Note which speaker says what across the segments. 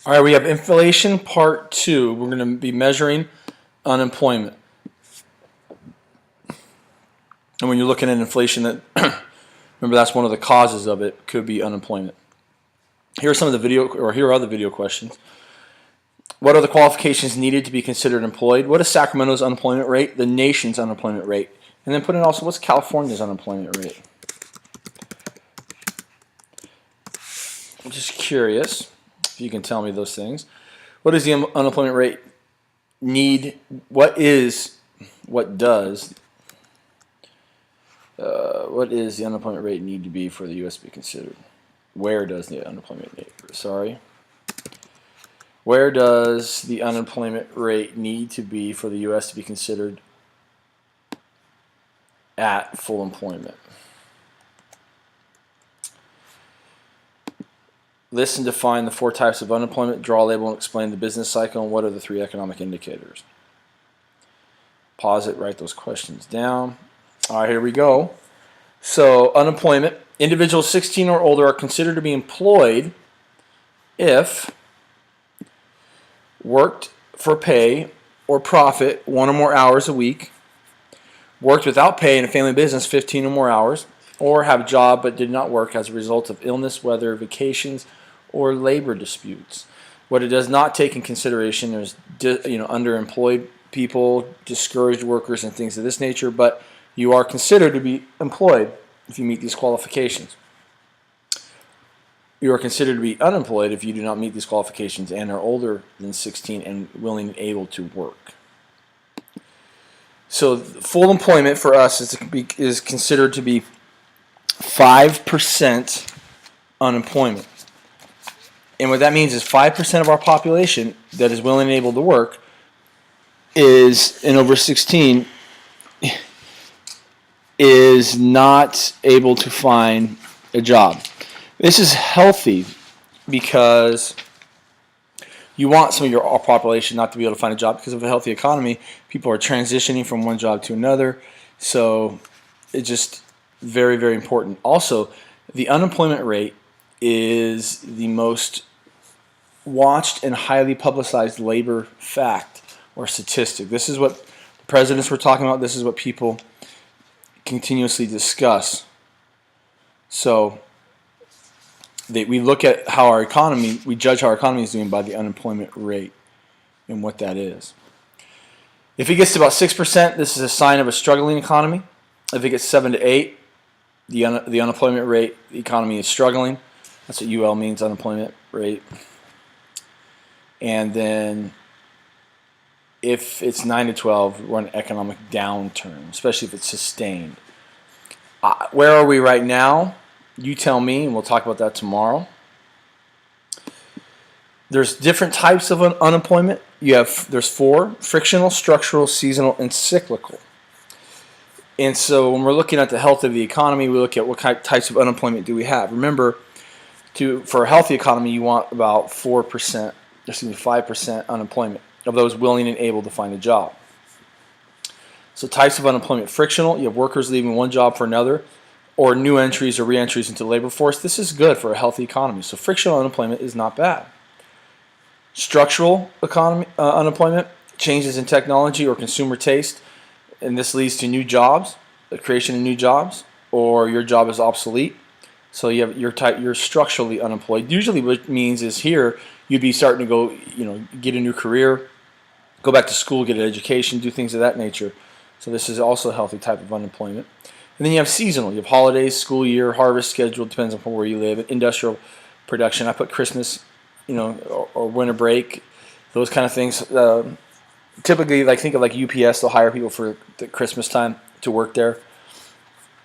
Speaker 1: All right, we have inflation part 2. We're going to be measuring unemployment. And when you're looking at inflation, that remember that's one of the causes of it, could be unemployment. Here are some of the here are other video questions. What are the qualifications needed to be considered employed? What is Sacramento's unemployment rate? The nation's unemployment rate. And then put in also, what's California's unemployment rate? I'm just curious if you can tell me those things. What does the unemployment rate need? What does the unemployment rate need to be for the U.S. to be considered? Where does the unemployment rate? Where does the unemployment rate need to be for the U.S. to be considered at full employment? List and define the 4 types of unemployment. Draw a label and explain the business cycle and what are the 3 economic indicators. Pause it, write those questions down. All right, here we go. So unemployment. Individuals 16 or older are considered to be employed if worked for pay or profit 1 or more hours a week, worked without pay in a family business 15 or more hours, or have a job but did not work as a result of illness, weather, vacations, or labor disputes. What it does not take in consideration is underemployed people, discouraged workers, and things of this nature, but you are considered to be employed if you meet these qualifications. You are considered to be unemployed if you do not meet these qualifications and are older than 16 and willing and able to work. So full employment for us is considered to be 5% unemployment. And what that means is 5% of our population that is willing and able to work is, and over 16, is not able to find a job. This is healthy because you want some of your population not to be able to find a job because of a healthy economy. People are transitioning from one job to another. So it's just very, very important. Also, the unemployment rate is the most watched and highly publicized labor fact or statistic. This is what the presidents were talking about. This is what people continuously discuss. So we look at how our economy, we judge how our economy is doing by the unemployment rate and what that is. If it gets to about 6%, this is a sign of a struggling economy. If it gets 7 to 8, the unemployment rate, the economy is struggling. That's what UL means, unemployment rate. And then if it's 9 to 12, we're in an economic downturn, especially if it's sustained. Where are we right now? You tell me, and we'll talk about that tomorrow. There's different types of unemployment. There's 4: frictional, structural, seasonal, and cyclical. And so when we're looking at the health of the economy, we look at what types of unemployment do we have. Remember, for a healthy economy, you want about 5% unemployment of those willing and able to find a job. So types of unemployment: frictional, you have workers leaving one job for another, or new entries or re-entries into the labor force. This is good for a healthy economy. So frictional unemployment is not bad. Structural unemployment, changes in technology or consumer taste, and this leads to new jobs, the creation of new jobs, or your job is obsolete. So you're structurally unemployed. Usually what it means is here you'd be starting to go, get a new career, go back to school, get an education, do things of that nature. So this is also a healthy type of unemployment. And then you have seasonal. You have holidays, school year, harvest schedule, depends on where you live, industrial production. I put Christmas, or winter break, those kind of things. Typically, think of UPS, they'll hire people for the Christmas time to work there.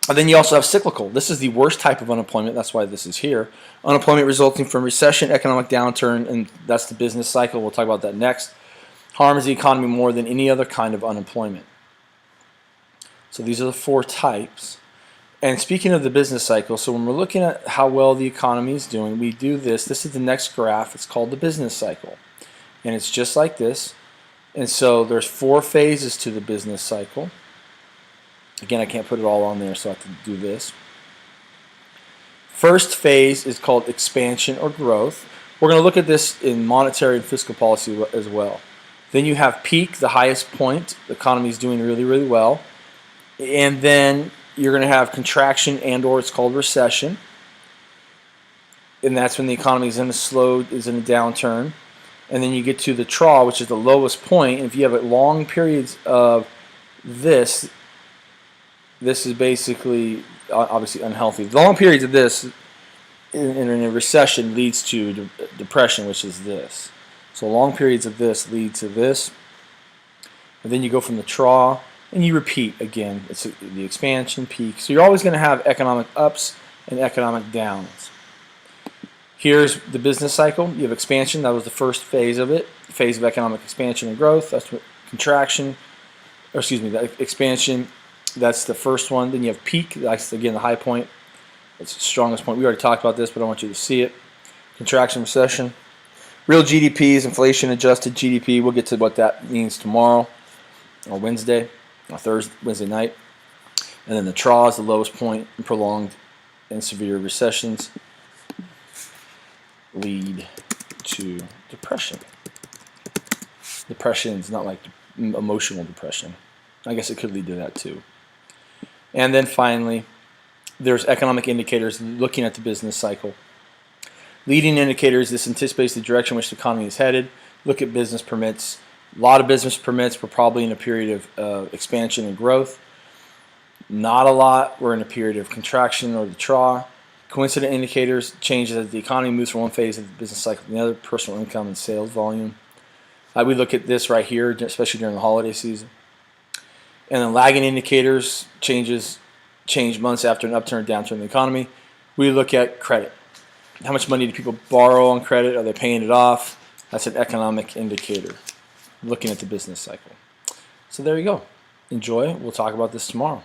Speaker 1: And then you also have cyclical. This is the worst type of unemployment. That's why this is here. Unemployment resulting from recession, economic downturn, and that's the business cycle. We'll talk about that next. Harms the economy more than any other kind of unemployment. So these are the 4 types. And speaking of the business cycle, so when we're looking at how well the economy is doing, we do this. This is the next graph. It's called the business cycle. And it's just like this. And so there's 4 phases to the business cycle. Again, I can't put it all on there, so I have to do this. First phase is called expansion or growth. We're going to look at this in monetary and fiscal policy as well. Then you have peak, the highest point. The economy is doing really, really well. And then you're going to have contraction and/or it's called recession. And that's when the economy is in a downturn. And then you get to the trough, which is the lowest point. And if you have long periods of this is basically obviously unhealthy. The long periods of this in a recession leads to depression, which is this. So long periods of this lead to this. And then you go from the trough and you repeat again. It's the expansion peak. So you're always going to have economic ups and economic downs. Here's the business cycle. You have expansion. That was the first phase of it. Phase of economic expansion and growth. That's what contraction. Or excuse me, the expansion. That's the first one. Then you have peak. That's again the high point. That's the strongest point. We already talked about this, but I want you to see it. Contraction, recession. Real GDP is inflation adjusted GDP. We'll get to what that means tomorrow or Wednesday or Wednesday night. And then the trough is the lowest point in prolonged and severe recessions lead to depression. Depression is not like emotional depression. I guess it could lead to that too. And then finally, there's economic indicators looking at the business cycle. Leading indicators, this anticipates the direction in which the economy is headed. Look at business permits. A lot of business permits, we're probably in a period of expansion and growth. Not a lot, we're in a period of contraction or the trough. Coincident indicators, changes as the economy moves from one phase of the business cycle to the other, personal income and sales volume. We look at this right here, especially during the holiday season. And then lagging indicators, change months after an upturn or downturn in the economy. We look at credit. How much money do people borrow on credit? Are they paying it off? That's an economic indicator, looking at the business cycle. So there you go. Enjoy. We'll talk about this tomorrow.